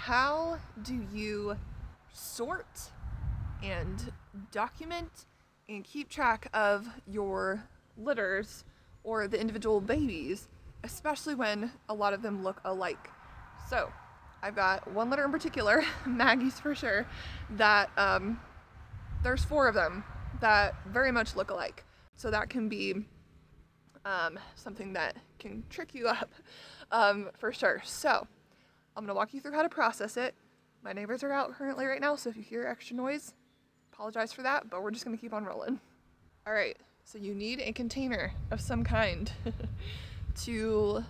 how do you sort and document and keep track of your litters or the individual babies, especially when a lot of them look alike? So I've got one litter in particular, Maggie's for sure, that there's 4 of them that very much look alike. So that can be something that can trick you up for sure. So I'm gonna walk you through how to process it. My neighbors are out currently right now, so if you hear extra noise, apologize for that, but we're just gonna keep on rolling. All right, so you need a container of some kind to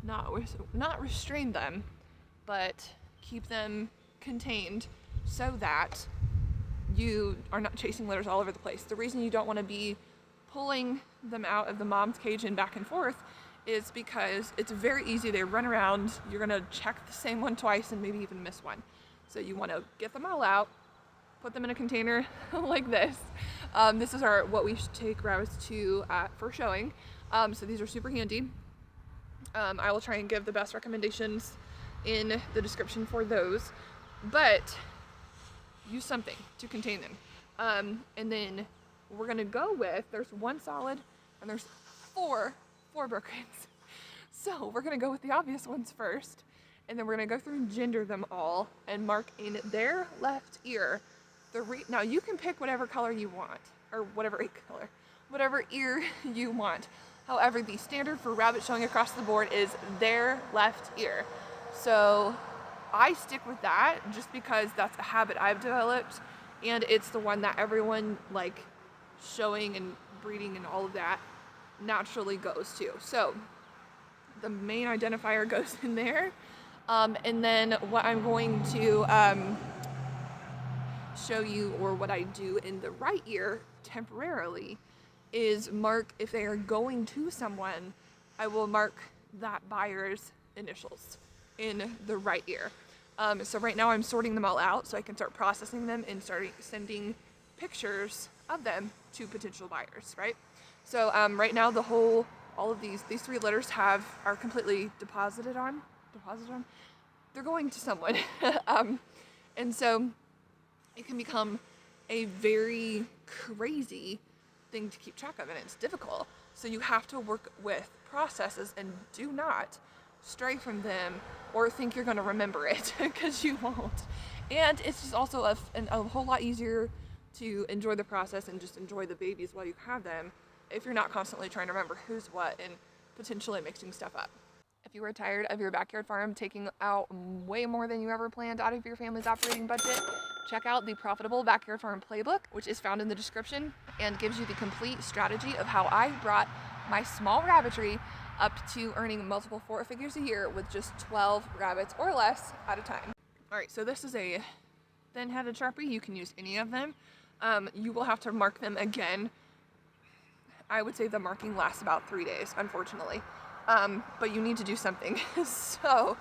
not restrain them, but keep them contained so that you are not chasing litters all over the place. The reason you don't want to be pulling them out of the mom's cage and back and forth is because it's very easy. They run around, you're gonna check the same one twice and maybe even miss one. So you want to get them all out, put them in a container like this. This is what we take rabbits to for showing. So these are super handy. I will try and give the best recommendations in the description for those, but use something to contain them. And then we're gonna go with, there's 1 solid and there's 4 brokens. So we're gonna go with the obvious ones first, and then we're gonna go through and gender them all and mark in their left ear. Now you can pick whatever color you want, or whatever ear you want. However, the standard for rabbit showing across the board is their left ear. So I stick with that just because that's a habit I've developed, and it's the one that everyone like showing and breeding and all of that naturally goes to. So the main identifier goes in there, and then what I'm going to show you, or what I do in the right ear temporarily, is mark, if they are going to someone, I will mark that buyer's initials in the right ear. So right now I'm sorting them all out so I can start processing them and start sending pictures of them to potential buyers, right? So right now all of these 3 litters are completely deposited on. They're going to someone. And so it can become a very crazy thing to keep track of, and it's difficult. So you have to work with processes and do not stray from them or think you're going to remember it, because you won't. And it's just also a whole lot easier to enjoy the process and just enjoy the babies while you have them if you're not constantly trying to remember who's what and potentially mixing stuff up. If you are tired of your backyard farm taking out way more than you ever planned out of your family's operating budget, check out the Profitable Backyard Farm Playbook, which is found in the description and gives you the complete strategy of how I brought my small rabbitry up to earning multiple 4 figures a year with just 12 rabbits or less at a time. All right, so this is a thin-headed Sharpie. You can use any of them. You will have to mark them again. I would say the marking lasts about 3 days, unfortunately. But you need to do something. So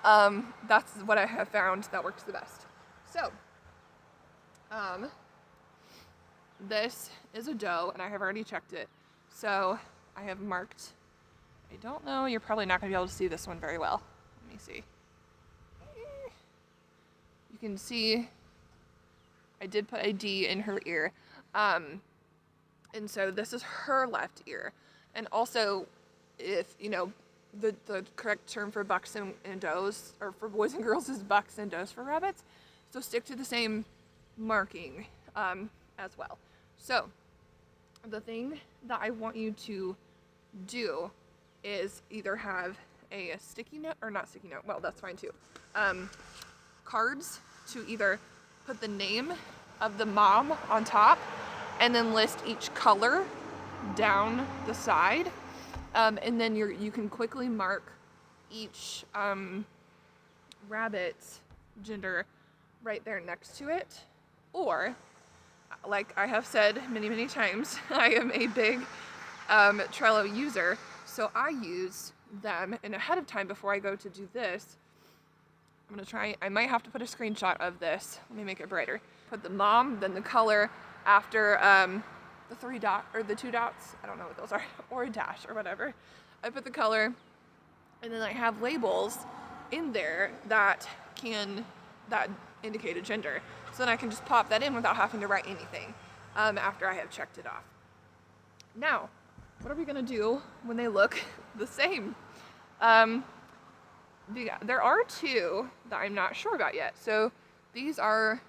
that's what I have found that works the best. So this is a doe, and I have already checked it. So I have marked, I don't know, you're probably not gonna be able to see this one very well. Let me see. You can see I did put a D in her ear. And so this is her left ear. And also, if, you know, the correct term for bucks and does, or for boys and girls, is bucks and does for rabbits. So stick to the same marking as well. So the thing that I want you to do is either have a sticky note, or not sticky note, well, that's fine too. Cards to either put the name of the mom on top and then list each color down the side. And then you can quickly mark each rabbit's gender right there next to it. Or, like I have said many, many times, I am a big Trello user, so I use them, and ahead of time before I go to do this, I'm gonna try, I might have to put a screenshot of this. Let me make it brighter. Put the mom, then the color after the 3 dot, or the 2 dots, I don't know what those are, or a dash or whatever. I put the color, and then I have labels in there that can that indicate a gender. So then I can just pop that in without having to write anything after I have checked it off. Now, what are we gonna do when they look the same? There are two that I'm not sure about yet. So these are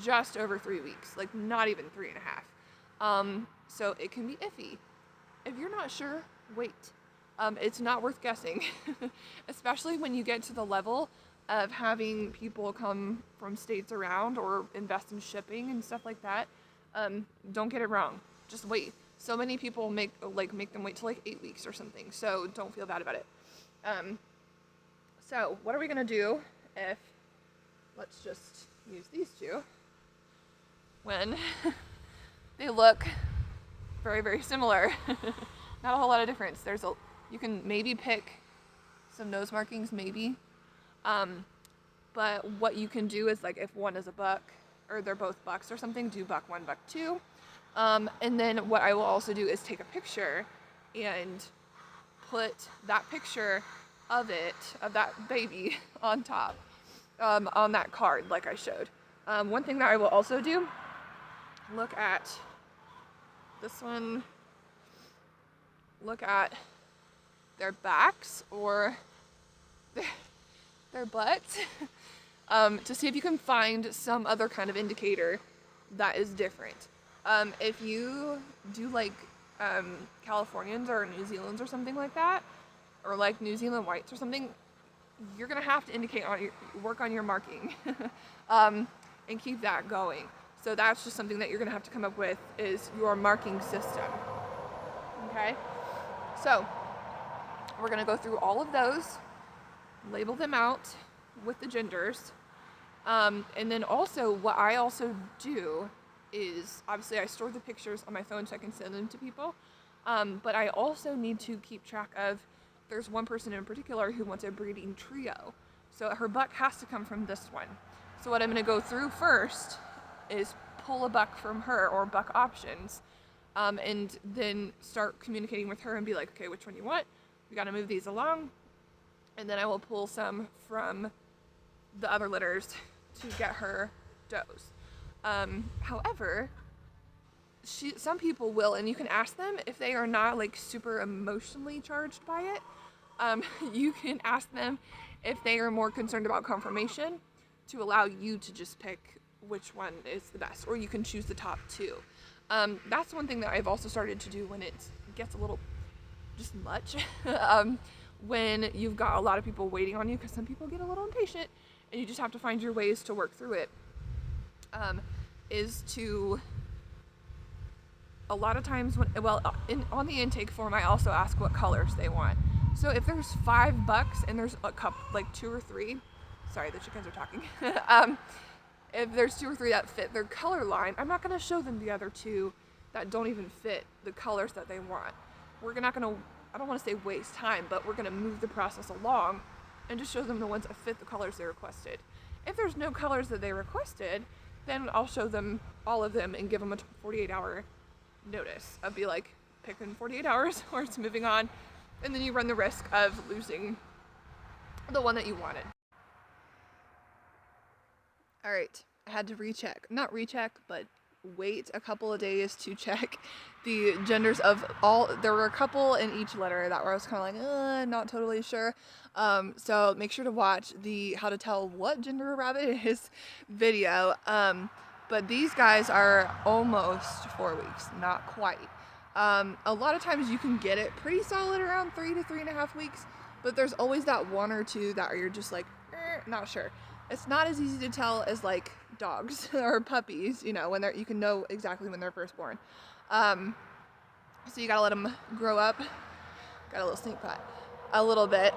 just over 3 weeks, like not even 3.5. So it can be iffy. If you're not sure, wait. It's not worth guessing, especially when you get to the level of having people come from states around or invest in shipping and stuff like that. Don't get it wrong. Just wait. So many people make them wait till like 8 weeks or something. So don't feel bad about it. So what are we gonna do if, let's just use these two, when they look very, very similar. Not a whole lot of difference. You can maybe pick some nose markings, maybe. But what you can do is, like, if one is a buck, or they're both bucks or something, do buck 1, buck 2. And then what I will also do is take a picture and put that picture of that baby on top, on that card like I showed. One thing that I will also do, look at this one, look at their backs or their butts to see if you can find some other kind of indicator that is different. If you do like Californians or New Zealanders or something like that, or like New Zealand whites or something, you're gonna have to work on your marking and keep that going. So that's just something that you're gonna have to come up with, is your marking system. Okay? So we're gonna go through all of those, label them out with the genders, and then also what I also do is, obviously I store the pictures on my phone so I can send them to people, but I also need to keep track of, there's one person in particular who wants a breeding trio, so her buck has to come from this one. So what I'm going to go through first is pull a buck from her, or buck options, and then start communicating with her and be like, okay, which one you want? We got to move these along, and then I will pull some from the other litters to get her does. However, some people will, and you can ask them if they are not like super emotionally charged by it. You can ask them if they are more concerned about conformation, to allow you to just pick which one is the best, or you can choose the top two. That's one thing that I've also started to do when it gets a little just much, when you've got a lot of people waiting on you, because some people get a little impatient and you just have to find your ways to work through it. Is to, a lot of times on the intake form, I also ask what colors they want. So if there's 5 bucks and there's a couple, like 2 or 3, sorry, the chickens are talking. If there's 2 or 3 that fit their color line, I'm not gonna show them the other 2 that don't even fit the colors that they want. We're not gonna, I don't wanna say waste time, but we're gonna move the process along and just show them the ones that fit the colors they requested. If there's no colors that they requested, then I'll show them all of them and give them a 48-hour notice. I'll be like, pick in 48 hours or it's moving on. And then you run the risk of losing the one that you wanted. All right, I had to not recheck, but wait a couple of days to check the genders of all. There were a couple in each letter that where I was kind of like, not totally sure. So make sure to watch the how to tell what gender a rabbit is video. But these guys are almost 4 weeks, not quite. A lot of times you can get it pretty solid around 3 to 3.5 weeks, but there's always that 1 or 2 that you're just like, not sure. It's not as easy to tell as like dogs or puppies, when you can know exactly when they're first born. So you gotta let them grow up. Got a little snake pot. A little bit.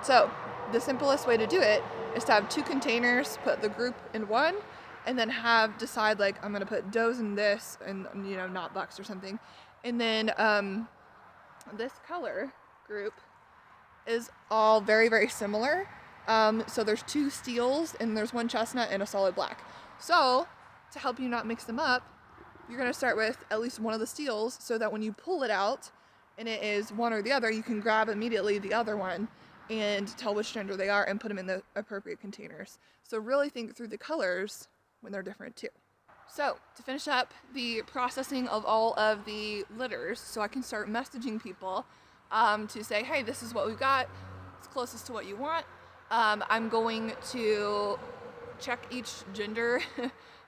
So the simplest way to do it is to have 2 containers, put the group in one, and then decide like, I'm gonna put does in this and, not bucks or something. And then this color group is all very, very similar. So there's 2 steels and there's 1 chestnut and a solid black. So to help you not mix them up, you're gonna start with at least one of the steels so that when you pull it out and it is one or the other, you can grab immediately the other one and tell which gender they are and put them in the appropriate containers. So really think through the colors when they're different too. So to finish up the processing of all of the litters, so I can start messaging people to say, hey, this is what we've got. It's closest to what you want. I'm going to check each gender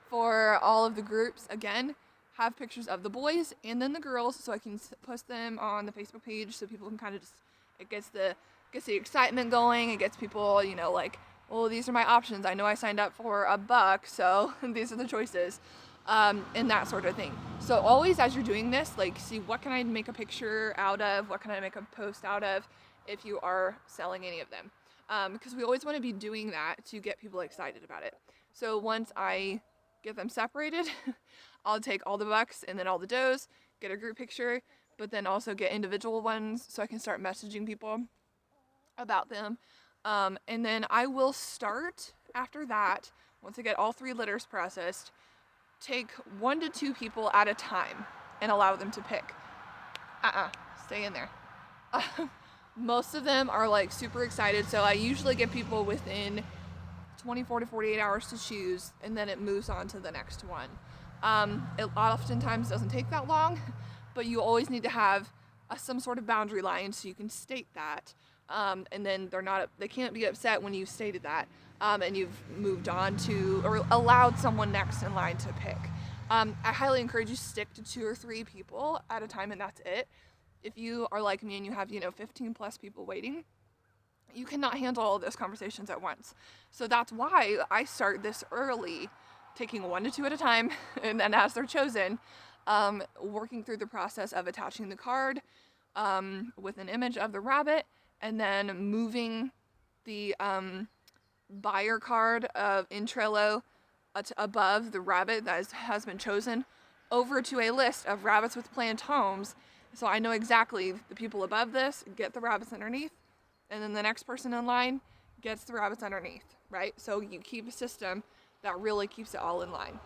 for all of the groups. Again, have pictures of the boys and then the girls, so I can post them on the Facebook page so people can kind of just, it gets the excitement going. It gets people, you know, like, well, these are my options. I know I signed up for $1, so these are the choices, and that sort of thing. So always as you're doing this, like, see what can I make a picture out of, what can I make a post out of if you are selling any of them. Because we always want to be doing that to get people excited about it. So once I get them separated, I'll take all the bucks and then all the does, get a group picture, but then also get individual ones so I can start messaging people about them. And then I will start after that, once I get all 3 litters processed, take 1 to 2 people at a time and allow them to pick. Stay in there. Most of them are like super excited, so I usually get people within 24 to 48 hours to choose, and then it moves on to the next one. It oftentimes doesn't take that long, but you always need to have some sort of boundary line so you can state that. And then they can't be upset when you stated that, and you've moved on to, or allowed someone next in line to pick. I highly encourage you to stick to 2 or 3 people at a time, and that's it. If you are like me and you have, 15 plus people waiting, you cannot handle all of those conversations at once. So that's why I start this early, taking 1 to 2 at a time, and then as they're chosen, working through the process of attaching the card with an image of the rabbit, and then moving the buyer card in Trello above the rabbit that has been chosen over to a list of rabbits with planned homes. So I know exactly the people above this get the rabbits underneath, and then the next person in line gets the rabbits underneath, right? So you keep a system that really keeps it all in line.